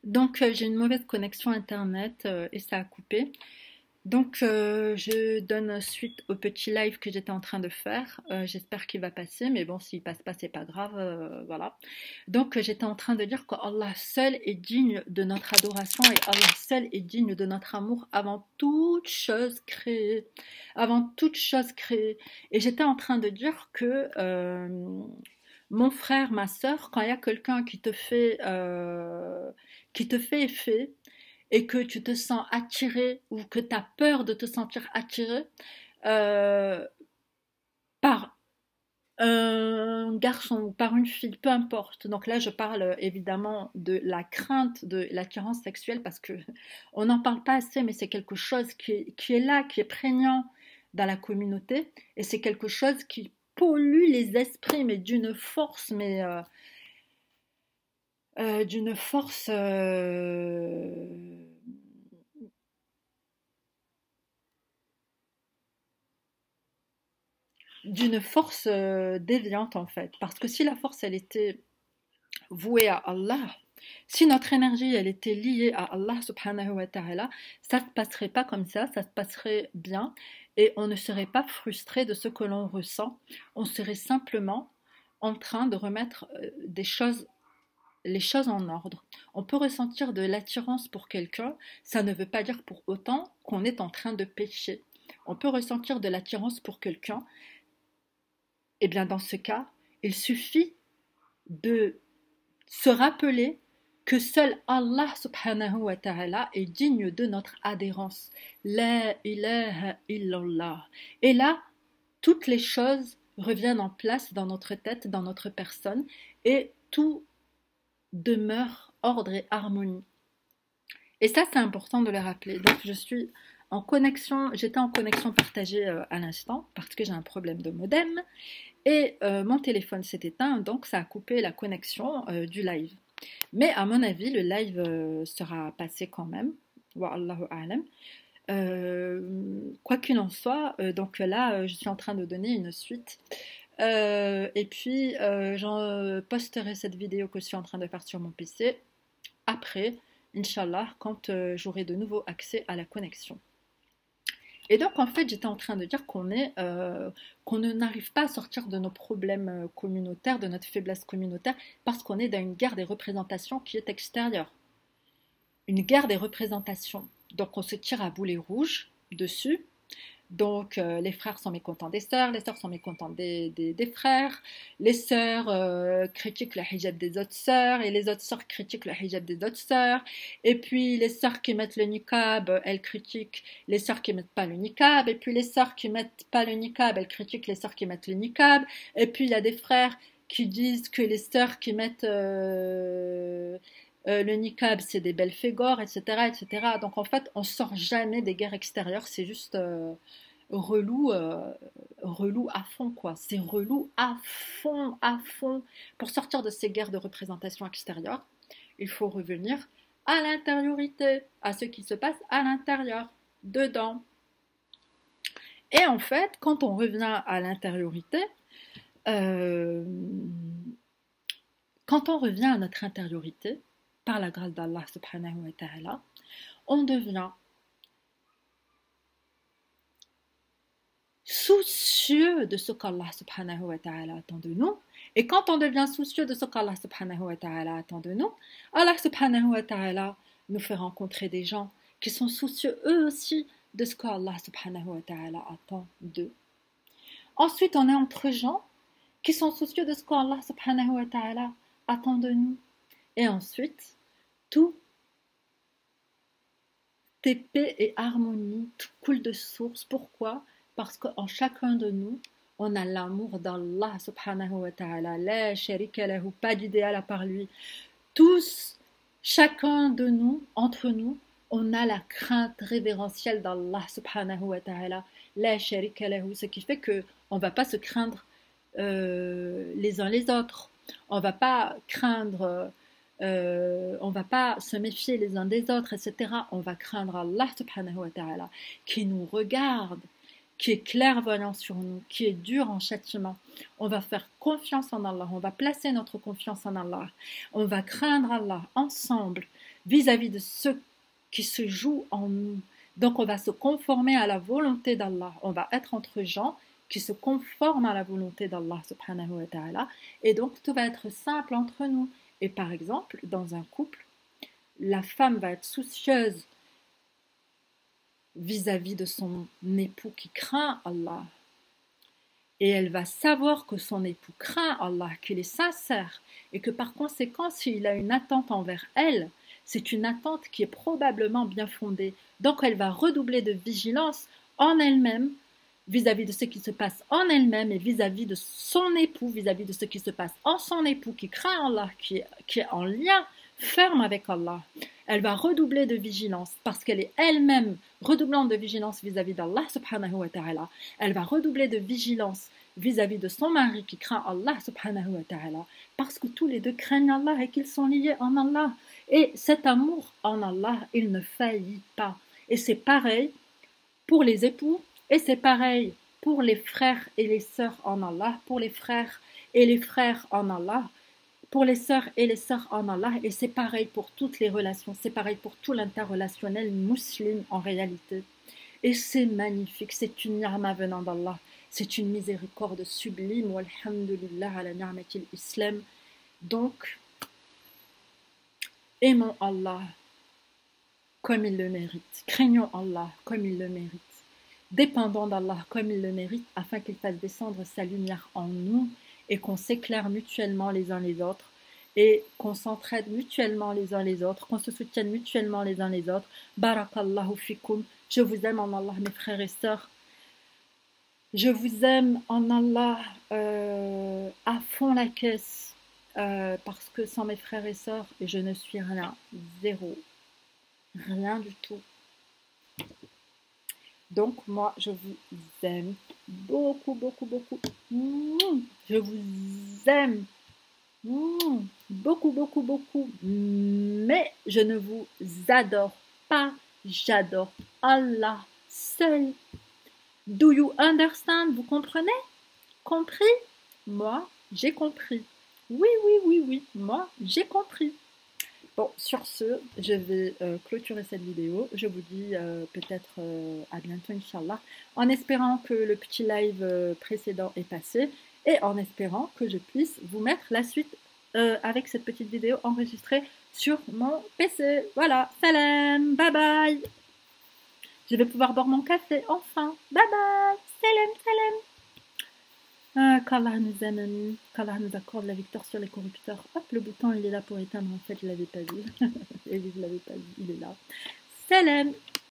Donc, j'ai une mauvaise connexion internet et ça a coupé. Donc, je donne suite au petit live que j'étais en train de faire. J'espère qu'il va passer, mais bon, s'il passe pas, c'est pas grave, voilà. Donc, j'étais en train de dire qu'Allah seul est digne de notre adoration et Allah seul est digne de notre amour avant toute chose créée. Avant toute chose créée. Et j'étais en train de dire que mon frère, ma sœur, quand il y a quelqu'un qui te fait effet et que tu te sens attiré ou que tu as peur de te sentir attiré euh, par un garçon ou par une fille, peu importe. Donc là, je parle évidemment de la crainte de l'attirance sexuelle parce que on n'en parle pas assez, mais c'est quelque chose qui est là, qui est prégnant dans la communauté et c'est quelque chose qui pollue les esprits, mais d'une force, d'une force déviante en fait. Parce que si la force elle était vouée à Allah, si notre énergie elle était liée à Allah subhanahu wa ta'ala, ça se passerait pas comme ça se passerait bien et on ne serait pas frustré de ce que l'on ressent. On serait simplement en train de remettre les choses en ordre. On peut ressentir de l'attirance pour quelqu'un, ça ne veut pas dire pour autant qu'on est en train de pécher. On peut ressentir de l'attirance pour quelqu'un, et bien dans ce cas, il suffit de se rappeler que seul Allah subhanahu wa ta'ala est digne de notre adhérence. La ilaha illallah. Et là, toutes les choses reviennent en place dans notre tête, dans notre personne, et tout demeure ordre et harmonie. Et ça, c'est important de le rappeler. Donc, j'étais en connexion partagée à l'instant parce que j'ai un problème de modem et mon téléphone s'est éteint, donc ça a coupé la connexion du live. Mais à mon avis, le live sera passé quand même. Wallahu a'lam. Quoi qu'il en soit, donc là, je suis en train de donner une suite. Et puis, j'en posterai cette vidéo que je suis en train de faire sur mon PC après, Inch'Allah, quand j'aurai de nouveau accès à la connexion. Et donc, en fait, j'étais en train de dire qu'on ne n'arrive pas à sortir de nos problèmes communautaires, de notre faiblesse communautaire, parce qu'on est dans une guerre des représentations qui est extérieure. Une guerre des représentations. Donc, on se tire à boulet rouge dessus. Donc, les frères sont mécontents des sœurs, les sœurs sont mécontentes des frères, les sœurs critiquent le hijab des autres sœurs, et les autres sœurs critiquent le hijab des autres sœurs, et puis les sœurs qui mettent le niqab, elles critiquent les sœurs qui mettent pas le niqab, et puis les sœurs qui mettent pas le niqab, elles critiquent les sœurs qui mettent le niqab, et puis il y a des frères qui disent que les sœurs qui mettent le niqab, c'est des belles fégores, etc., etc. Donc en fait, on sort jamais des guerres extérieures, c'est juste relou, relou à fond, quoi. C'est relou à fond, à fond. Pour sortir de ces guerres de représentation extérieure, il faut revenir à l'intériorité, à ce qui se passe à l'intérieur, dedans. Et en fait, quand on revient à l'intériorité, euh, quand on revient à notre intériorité, par la grâce d'Allah subhanahu wa ta'ala, on devient soucieux de ce qu'Allah subhanahu wa ta'ala attend de nous. Et quand on devient soucieux de ce qu'Allah subhanahu wa ta'ala attend de nous, Allah subhanahu wa ta'ala nous fait rencontrer des gens qui sont soucieux eux aussi de ce qu'Allah subhanahu wa ta'ala attend d'eux. Ensuite, on est entre gens qui sont soucieux de ce qu'Allah subhanahu wa ta'ala attend de nous. Et ensuite, tout est paix et harmonie, tout coule de source. Pourquoi? Parce qu'en chacun de nous, on a l'amour d'Allah subhanahu wa ta'ala. La sharika lahu, pas d'idéal à part lui. Tous, chacun de nous, entre nous, on a la crainte révérentielle d'Allah subhanahu wa ta'ala. La sharika lahu, ce qui fait que on va pas se craindre les uns les autres. On va pas craindre on va pas se méfier les uns des autres, etc. On va craindre Allah subhanahu wa ta'ala qui nous regarde, qui est clairvoyant sur nous, qui est dur en châtiment. On va faire confiance en Allah, on va placer notre confiance en Allah, on va craindre Allah ensemble vis-à-vis de ce qui se joue en nous. Donc on va se conformer à la volonté d'Allah. On va être entre gens qui se conforment à la volonté d'Allah subhanahu wa ta'ala. Et donc tout va être simple entre nous. Et par exemple, dans un couple, la femme va être soucieuse vis-à-vis de son époux qui craint Allah. Et elle va savoir que son époux craint Allah, qu'il est sincère, et que par conséquent, s'il a une attente envers elle, c'est une attente qui est probablement bien fondée. Donc elle va redoubler de vigilance en elle-même, vis-à-vis de ce qui se passe en elle-même et vis-à-vis de son époux, vis-à-vis de ce qui se passe en son époux qui craint Allah, qui est en lien ferme avec Allah. Elle va redoubler de vigilance parce qu'elle est elle-même redoublante de vigilance vis-à-vis d'Allah subhanahu wa ta'ala. Elle va redoubler de vigilance vis-à-vis de son mari qui craint Allah subhanahu wa ta'ala parce que tous les deux craignent Allah et qu'ils sont liés en Allah. Et cet amour en Allah, il ne faillit pas. Et c'est pareil pour les époux et c'est pareil pour les frères et les sœurs en Allah, pour les frères et les frères en Allah, pour les sœurs et les sœurs en Allah, et c'est pareil pour toutes les relations, c'est pareil pour tout l'interrelationnel musulman en réalité. Et c'est magnifique, c'est une ni'ma venant d'Allah, c'est une miséricorde sublime, walhamdulillah ala ni'matil islam. Donc, aimons Allah comme il le mérite, craignons Allah comme il le mérite, dépendons d'Allah comme il le mérite, afin qu'il fasse descendre sa lumière en nous, et qu'on s'éclaire mutuellement les uns les autres, et qu'on s'entraide mutuellement les uns les autres, qu'on se soutienne mutuellement les uns les autres. Barakallahu fikum. Je vous aime en Allah, mes frères et sœurs. Je vous aime en Allah à fond la caisse, parce que sans mes frères et sœurs, je ne suis rien, zéro, rien du tout. Donc moi, je vous aime beaucoup, beaucoup, beaucoup. Je vous aime beaucoup, beaucoup, beaucoup. Mais je ne vous adore pas. J'adore Allah seul. Do you understand? Vous comprenez? Compris? Moi, j'ai compris. Oui, oui, oui, oui. Moi, j'ai compris. Bon, sur ce, je vais clôturer cette vidéo. Je vous dis peut-être à bientôt, Inch'Allah, en espérant que le petit live précédent est passé et en espérant que je puisse vous mettre la suite avec cette petite vidéo enregistrée sur mon PC. Voilà, salam, bye bye. Je vais pouvoir boire mon café, enfin. Bye bye, salam, salam. Qu'Allah nous aime, qu'Allah nous accorde la victoire sur les corrupteurs. Hop, le bouton il est là pour éteindre, en fait je l'avais pas vu. Et je l'avais pas vu, il est là. Salam.